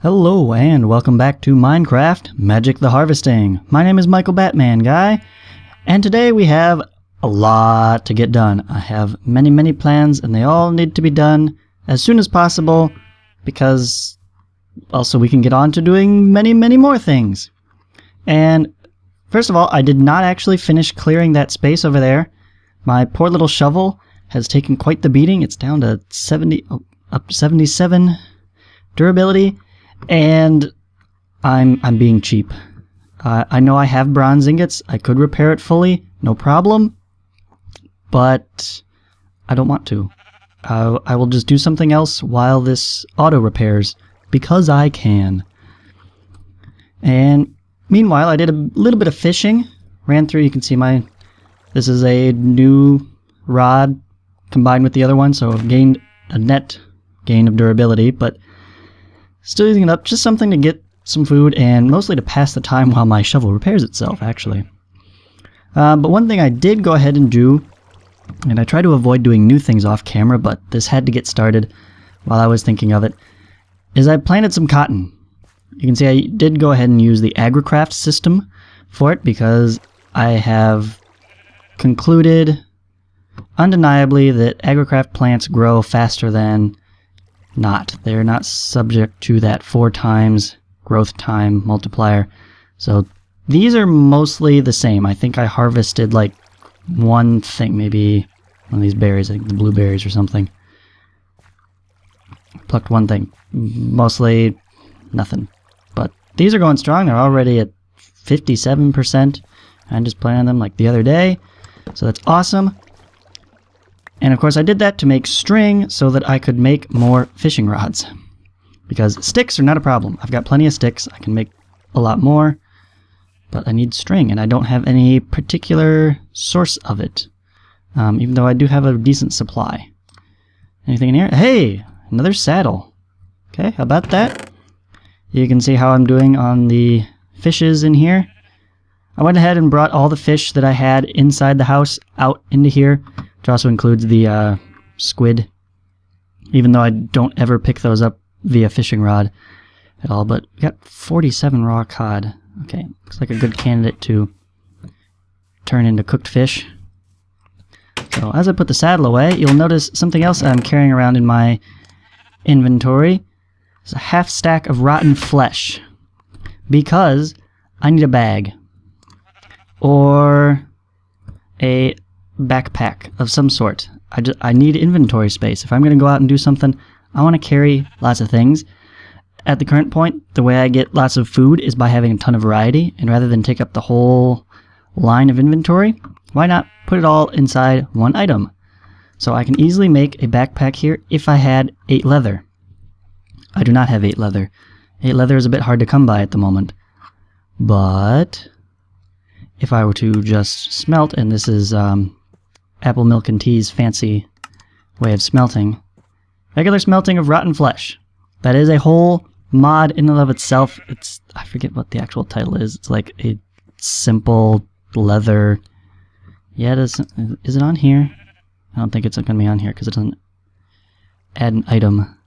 Hello and welcome back to Minecraft Magic the Harvesting. My name is Michael Batman Guy, and today we have a lot to get done. I have many plans and they all need to be done as soon as possible because also we can get on to doing many more things. And first of all, I did not actually finish clearing that space over there. My poor little shovel has taken quite the beating. It's down to up to 77 durability. And I'm being cheap. I know I have bronze ingots. I could repair it fully, no problem. But I don't want to. I will just do something else while this auto repairs, because I can. And meanwhile, I did a little bit of fishing. Ran through, you can see this is a new rod combined with the other one, so I've gained a net gain of durability, but still using it up, just something to get some food and mostly to pass the time while my shovel repairs itself, actually. But one thing I did go ahead and do, and I try to avoid doing new things off camera, but this had to get started while I was thinking of it, is I planted some cotton. You can see I did go ahead and use the AgriCraft system for it because I have concluded undeniably that AgriCraft plants grow faster than not. They're not subject to that 4 times growth time multiplier. So these are mostly the same. I think I harvested like one thing, maybe one of these berries, like the blueberries or something. Plucked one thing. Mostly nothing. But these are going strong. They're already at 57%. I just planted them like the other day. So that's awesome. And of course I did that to make string so that I could make more fishing rods. Because sticks are not a problem. I've got plenty of sticks. I can make a lot more. But I need string, and I don't have any particular source of it. Even though I do have a decent supply. Anything in here? Hey! Another saddle. Okay, how about that? You can see how I'm doing on the fishes in here. I went ahead and brought all the fish that I had inside the house out into here. Which also includes the squid, even though I don't ever pick those up via fishing rod at all. But we got 47 raw cod. Okay, looks like a good candidate to turn into cooked fish. So as I put the saddle away, you'll notice something else I'm carrying around in my inventory. It's a half stack of rotten flesh, because I need a bag or a backpack of some sort. I need inventory space. If I'm going to go out and do something, I want to carry lots of things. At the current point, the way I get lots of food is by having a ton of variety, and rather than take up the whole line of inventory, why not put it all inside one item? So I can easily make a backpack here if I had 8 leather. I do not have 8 leather. 8 leather is a bit hard to come by at the moment. But if I were to just smelt, and this is Apple Milk and Tea's fancy way of smelting. Regular smelting of rotten flesh. That is a whole mod in and of itself. I forget what the actual title is. It's like a simple leather. Yeah, is it on here? I don't think it's going to be on here because it doesn't add an item.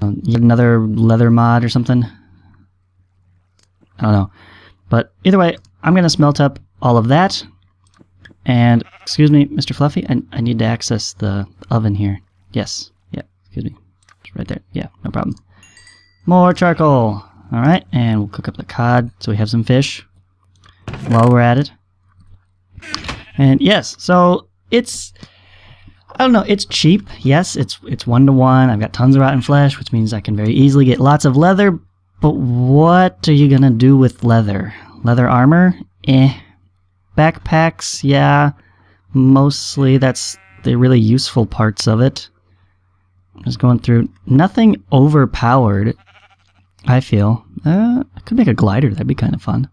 Yet another leather mod or something? I don't know. But either way, I'm going to smelt up all of that. And, excuse me, Mr. Fluffy, I need to access the oven here. Yes. Yeah, excuse me. It's right there. Yeah, no problem. More charcoal. Alright, and we'll cook up the cod so we have some fish while we're at it. And yes, so it's, I don't know, it's cheap. Yes, it's 1-to-1. I've got tons of rotten flesh, which means I can very easily get lots of leather. But what are you going to do with leather? Leather armor? Backpacks? Yeah. Mostly that's the really useful parts of it. I'm just going through. Nothing overpowered, I feel. I could make a glider. That'd be kind of fun.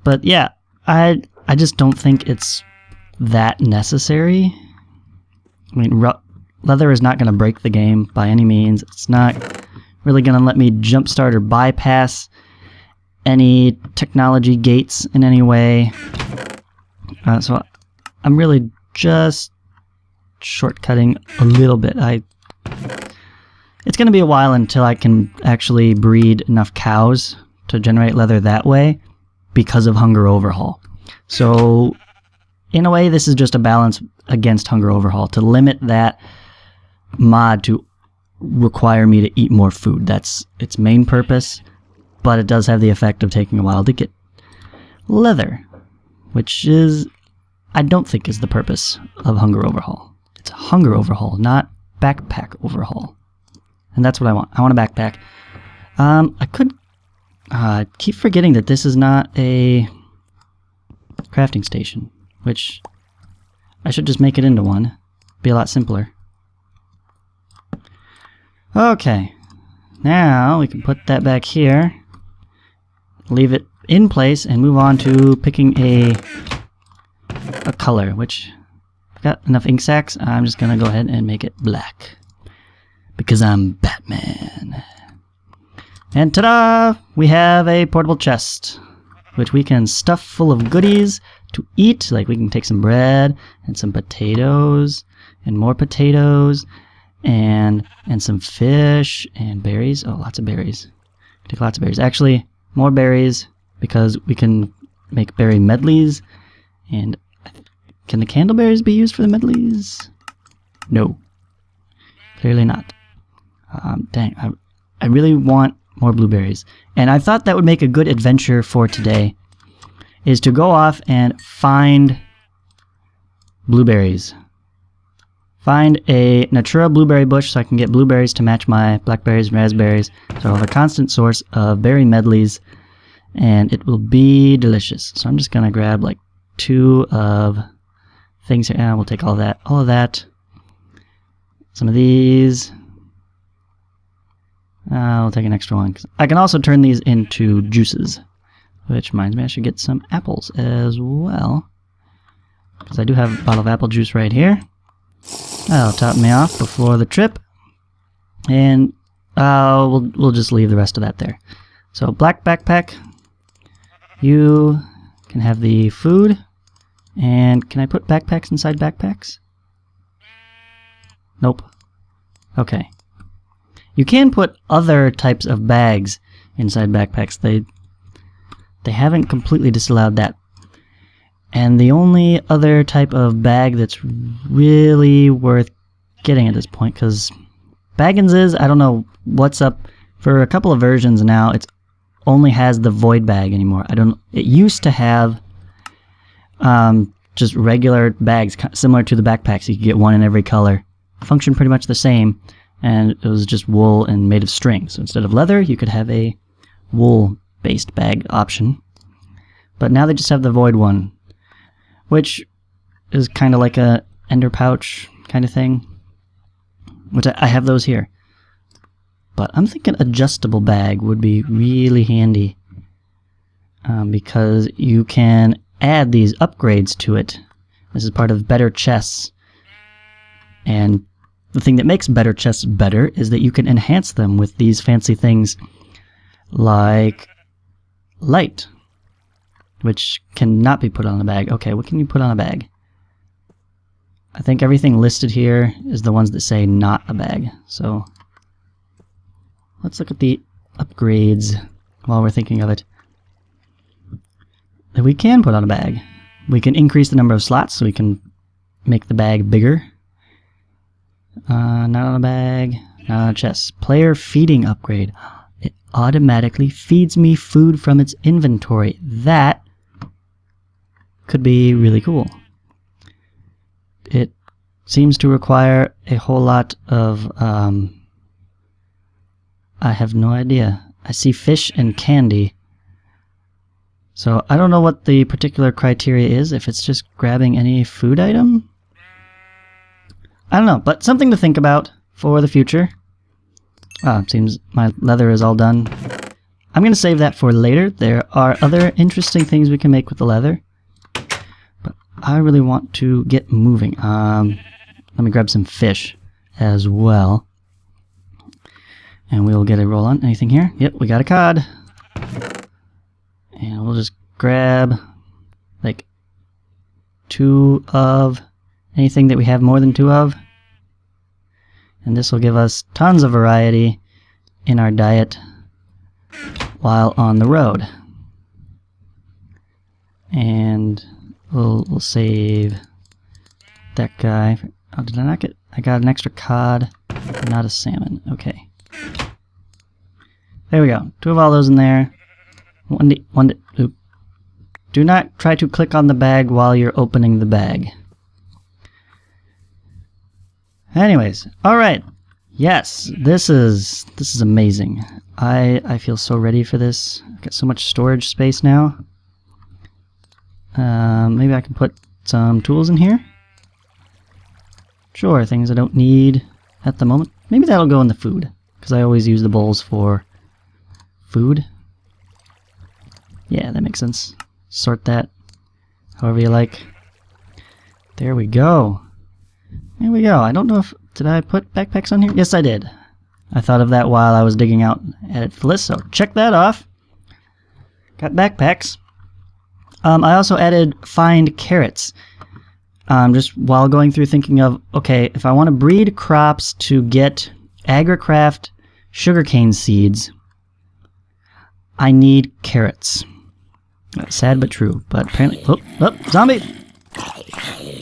But yeah, I just don't think it's that necessary. I mean, leather is not going to break the game by any means. It's not really going to let me jumpstart or bypass any technology gates in any way. So I'm really just shortcutting a little bit. I it's going to be a while until I can actually breed enough cows to generate leather that way because of Hunger Overhaul. So in a way, this is just a balance against Hunger Overhaul to limit that mod to require me to eat more food. That's its main purpose, but it does have the effect of taking a while to get leather, which is, I don't think, is the purpose of Hunger Overhaul. It's a Hunger Overhaul, not backpack overhaul. And that's what I want. I want a backpack. I could keep forgetting that this is not a crafting station, which I should just make it into one. Be a lot simpler. Okay, now we can put that back here, leave it in place, and move on to picking a color, which I've got enough ink sacs. I'm just gonna go ahead and make it black because I'm Batman. And ta-da! We have a portable chest, which we can stuff full of goodies to eat. Like, we can take some bread and some potatoes and more potatoes and some fish and berries. Oh, lots of berries. Take lots of berries. Actually, more berries because we can make berry medleys. And can the candleberries be used for the medleys? No. Clearly not. Dang, I really want more blueberries. And I thought that would make a good adventure for today, is to go off and find blueberries. Find a Natura blueberry bush so I can get blueberries to match my blackberries and raspberries. So I'll have a constant source of berry medleys, and it will be delicious. So I'm just going to grab like 2 of things here. And we'll take all of that. Some of these. I'll take an extra one. I can also turn these into juices, which reminds me I should get some apples as well, because I do have a bottle of apple juice right here. That'll top me off before the trip, and we'll just leave the rest of that there. So black backpack, you can have the food, and can I put backpacks inside backpacks? Nope. Okay. You can put other types of bags inside backpacks. They haven't completely disallowed that. And the only other type of bag that's really worth getting at this point, because Baggins's, I don't know what's up. For a couple of versions now, it only has the void bag anymore. It used to have just regular bags, similar to the backpacks. You could get one in every color. Functioned pretty much the same, and it was just wool and made of string. So instead of leather, you could have a wool-based bag option. But now they just have the void one, which is kind of like a ender pouch kind of thing, which I have those here. But I'm thinking adjustable bag would be really handy, because you can add these upgrades to it. This is part of better chests, and the thing that makes better chests better is that you can enhance them with these fancy things like light, which cannot be put on a bag. Okay, what can you put on a bag? I think everything listed here is the ones that say not a bag. So let's look at the upgrades while we're thinking of it. That we can put on a bag. We can increase the number of slots so we can make the bag bigger. Not on a bag, not on a chest. Player feeding upgrade. It automatically feeds me food from its inventory. That could be really cool. It seems to require a whole lot of, I have no idea. I see fish and candy. So I don't know what the particular criteria is, if it's just grabbing any food item. I don't know, but something to think about for the future. It seems my leather is all done. I'm going to save that for later. There are other interesting things we can make with the leather, but I really want to get moving. Let me grab some fish as well, and we'll get a roll on. Anything here? Yep, we got a cod. And we'll just grab like 2 of anything that we have more than 2 of. And this will give us tons of variety in our diet while on the road. And we'll save that guy. Oh, did I not get... I got an extra cod, not a salmon. Okay. There we go. 2 of all those in there. Oop. Do not try to click on the bag while you're opening the bag. Anyways, alright. Yes, this is amazing. I feel so ready for this. I've got so much storage space now. Maybe I can put some tools in here. Sure, things I don't need at the moment. Maybe that'll go in the food, because I always use the bowls for food. Yeah, that makes sense. Sort that however you like. There we go. There we go. I don't know if... Did I put backpacks on here? Yes, I did. I thought of that while I was digging out at it for this, so check that off. Got backpacks. I also added find carrots. Just while going through thinking of, okay, if I want to breed crops to get agricraft sugarcane seeds, I need carrots. Sad but true, but apparently... Oh, zombie!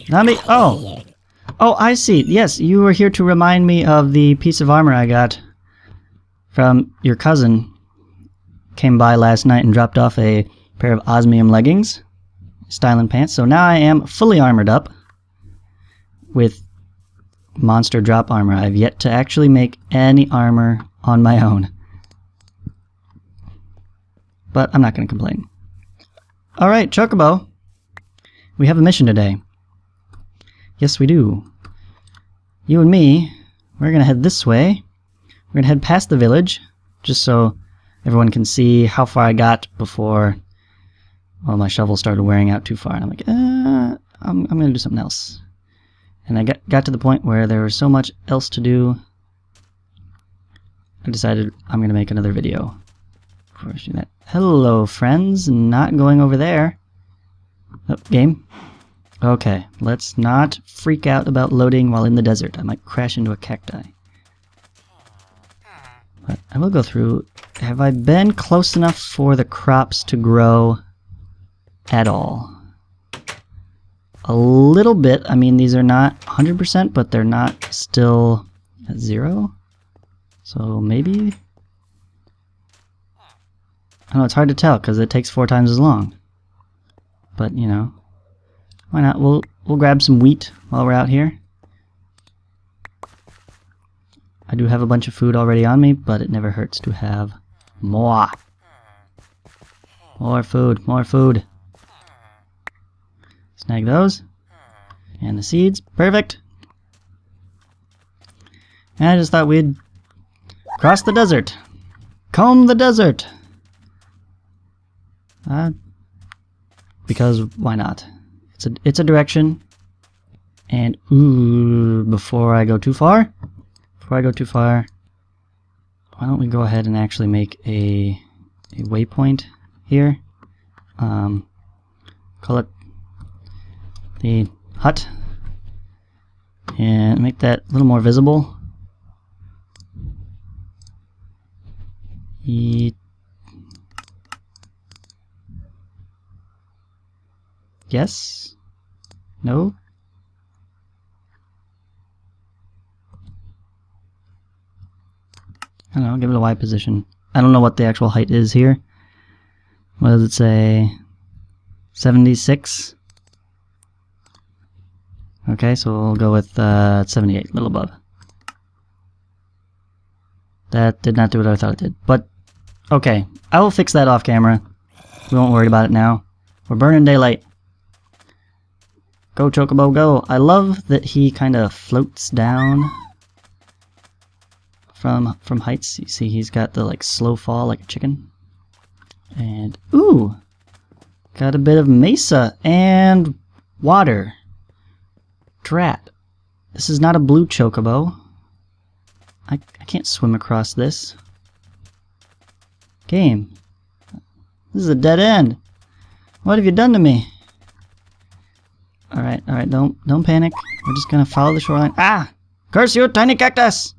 Zombie! Oh! Oh, I see. Yes, you were here to remind me of the piece of armor I got from your cousin. Came by last night and dropped off a pair of osmium leggings, styling pants. So now I am fully armored up with monster drop armor. I've yet to actually make any armor on my own. But I'm not going to complain. Alright, Chocobo. We have a mission today. Yes, we do. You and me, we're going to head this way. We're going to head past the village, just so everyone can see how far I got before, well, my shovel started wearing out too far. And I'm like, I'm going to do something else. And I got to the point where there was so much else to do, I decided I'm going to make another video before I do that. Hello, friends. Not going over there. Oh, game. Okay, let's not freak out about loading while in the desert. I might crash into a cacti. But I will go through. Have I been close enough for the crops to grow at all? A little bit. I mean, these are not 100%, but they're not still at 0. So maybe... I know, it's hard to tell because it takes 4 times as long. But, you know, why not? We'll grab some wheat while we're out here. I do have a bunch of food already on me, but it never hurts to have more. More food, more food. Snag those. And the seeds. Perfect. And I just thought we'd cross the desert. Comb the desert. Because why not? It's a direction. And ooh, before I go too far, why don't we go ahead and actually make a waypoint here. Call it the hut. And make that a little more visible. Yes? No? I don't know, give it a Y position. I don't know what the actual height is here. What does it say? 76? Okay, so we'll go with 78, a little above. That did not do what I thought it did. But, okay, I will fix that off camera. We won't worry about it now. We're burning daylight. Go, Chocobo, go. I love that he kind of floats down from heights. You see he's got the like slow fall like a chicken. And, ooh! Got a bit of mesa and water. Drat. This is not a blue Chocobo. I can't swim across this. Game. This is a dead end. What have you done to me? Alright, don't panic. We're just gonna follow the shoreline. Ah! Curse you, tiny cactus!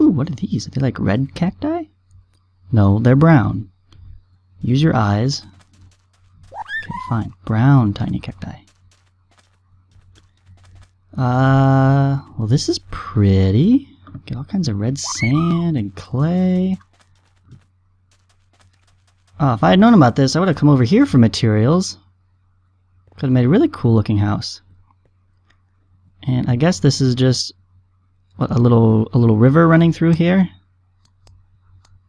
Ooh, what are these? Are they like red cacti? No, they're brown. Use your eyes. Okay, fine. Brown tiny cacti. Well, this is pretty. Get all kinds of red sand and clay. Oh, if I had known about this, I would have come over here for materials. Could have made a really cool looking house. And I guess this is just what, a little river running through here.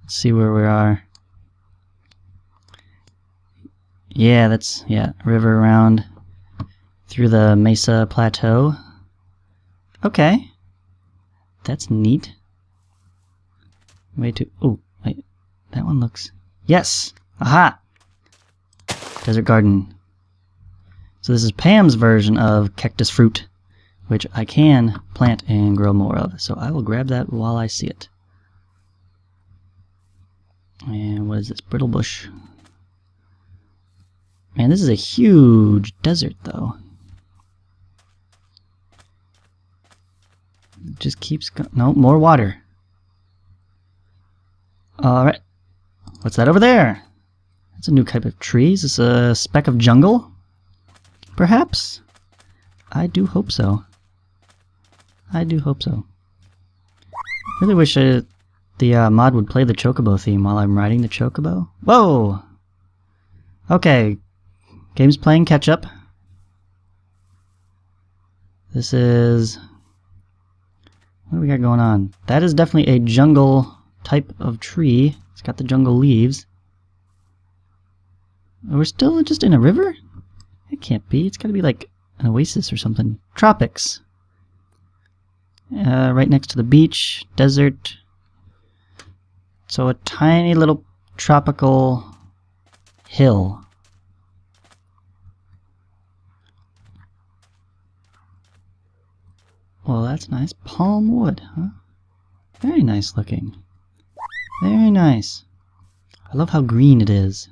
Let's see where we are. Yeah, that's river around through the Mesa Plateau. Okay. That's neat. Oh, wait. That one looks... Yes! Aha! Desert garden. So this is Pam's version of cactus fruit, which I can plant and grow more of. So I will grab that while I see it. And what is this? Brittle bush. Man, this is a huge desert, though. It just keeps going. No, more water. Alright. What's that over there? That's a new type of tree. Is this a speck of jungle? Perhaps? I do hope so. I do hope so. Really wish the mod would play the chocobo theme while I'm riding the chocobo. Whoa! Okay. Game's playing catch up. This is... What do we got going on? That is definitely a jungle type of tree. It's got the jungle leaves. We're still just in a river? It can't be. It's gotta be like an oasis or something. Tropics. Right next to the beach. Desert. So a tiny little tropical hill. Well, that's nice. Palm wood, huh? Very nice looking. Very nice. I love how green it is.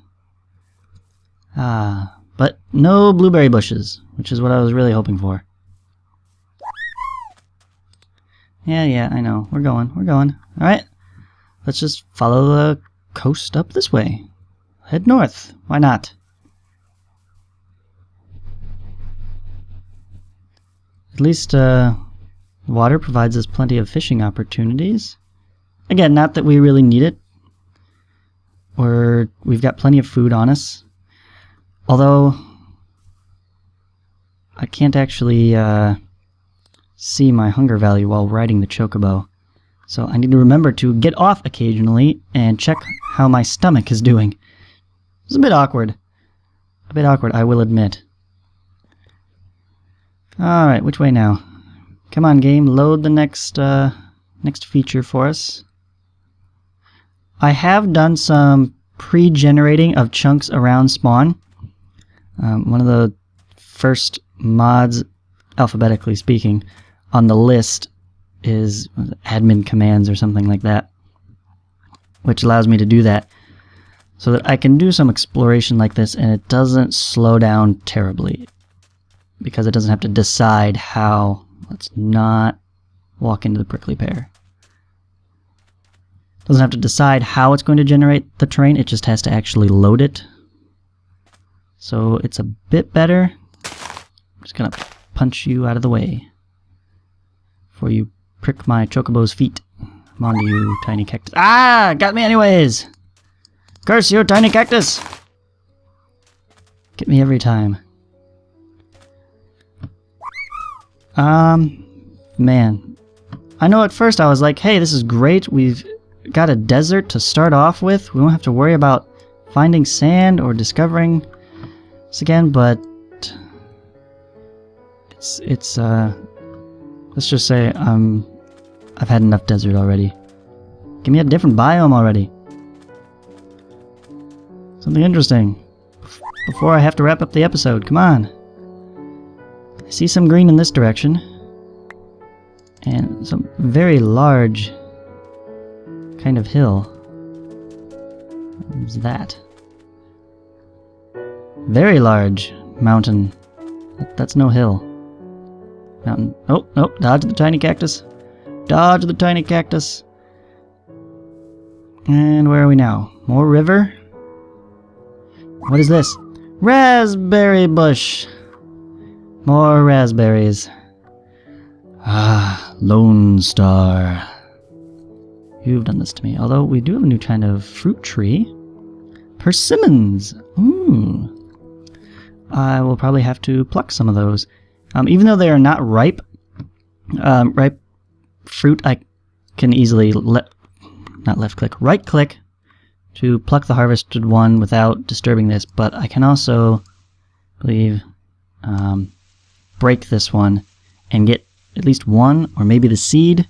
But no blueberry bushes, which is what I was really hoping for. Yeah, I know. We're going. Alright. Let's just follow the coast up this way. Head north. Why not? At least, water provides us plenty of fishing opportunities. Again, not that we really need it. We've got plenty of food on us. Although, I can't actually see my hunger value while riding the chocobo. So I need to remember to get off occasionally and check how my stomach is doing. It's a bit awkward. I will admit. Alright, which way now? Come on, game, load the next feature for us. I have done some pre-generating of chunks around spawn. One of the first mods, alphabetically speaking, on the list is admin commands or something like that, which allows me to do that so that I can do some exploration like this and it doesn't slow down terribly because it doesn't have to decide how. Let's not walk into the prickly pear. Doesn't have to decide how it's going to generate the terrain, it just has to actually load it. So it's a bit better. I'm just gonna punch you out of the way before you prick my chocobo's feet. I'm onto you, tiny cactus. Ah! Got me anyways! Curse you, tiny cactus! Get me every time. Man. I know at first I was like, hey, this is great. We've got a desert to start off with. We won't have to worry about finding sand or discovering this again, but it's let's just say I've had enough desert already. Give me a different biome already. Something interesting. Before I have to wrap up the episode, come on. I see some green in this direction. And some very large kind of hill. What is that? Very large mountain That's no hill. Mountain. Oh, nope. Dodge the tiny cactus. Dodge the tiny cactus. And where are we now? More river? What is this? Raspberry bush! More raspberries. Ah, Lone Star. You've done this to me. Although we do have a new kind of fruit tree. Persimmons! Ooh. I will probably have to pluck some of those. Even though they are not ripe, ripe fruit, I can easily right click to pluck the harvested one without disturbing this, but I can also, I believe, break this one and get at least one, or maybe the seed,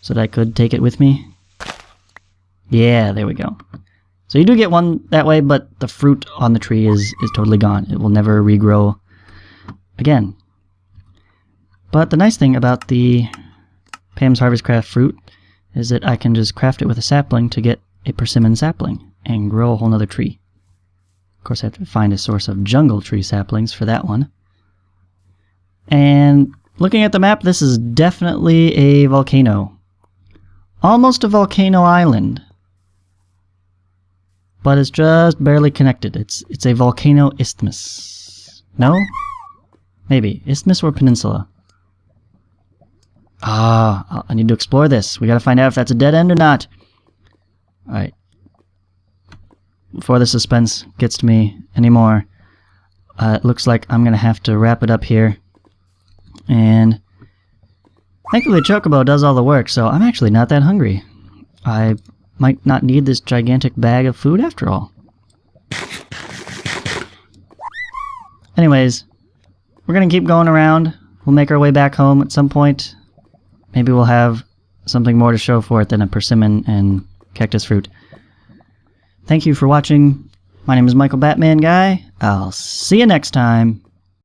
so that I could take it with me. Yeah, there we go. So you do get one that way, but the fruit on the tree is totally gone. It will never regrow again. But the nice thing about the Pam's Harvest Craft fruit is that I can just craft it with a sapling to get a persimmon sapling and grow a whole nother tree. Of course, I have to find a source of jungle tree saplings for that one. And looking at the map, this is definitely a volcano. Almost a volcano island. But it's just barely connected. It's a volcano isthmus. No? Maybe. Isthmus or peninsula? Ah, I need to explore this. We gotta find out if that's a dead end or not. Alright. Before the suspense gets to me anymore, it looks like I'm gonna have to wrap it up here. And thankfully Chocobo does all the work, so I'm actually not that hungry. I might not need this gigantic bag of food after all. Anyways, we're gonna keep going around. We'll make our way back home at some point. Maybe we'll have something more to show for it than a persimmon and cactus fruit. Thank you for watching. My name is Michael Batman Guy. I'll see you next time.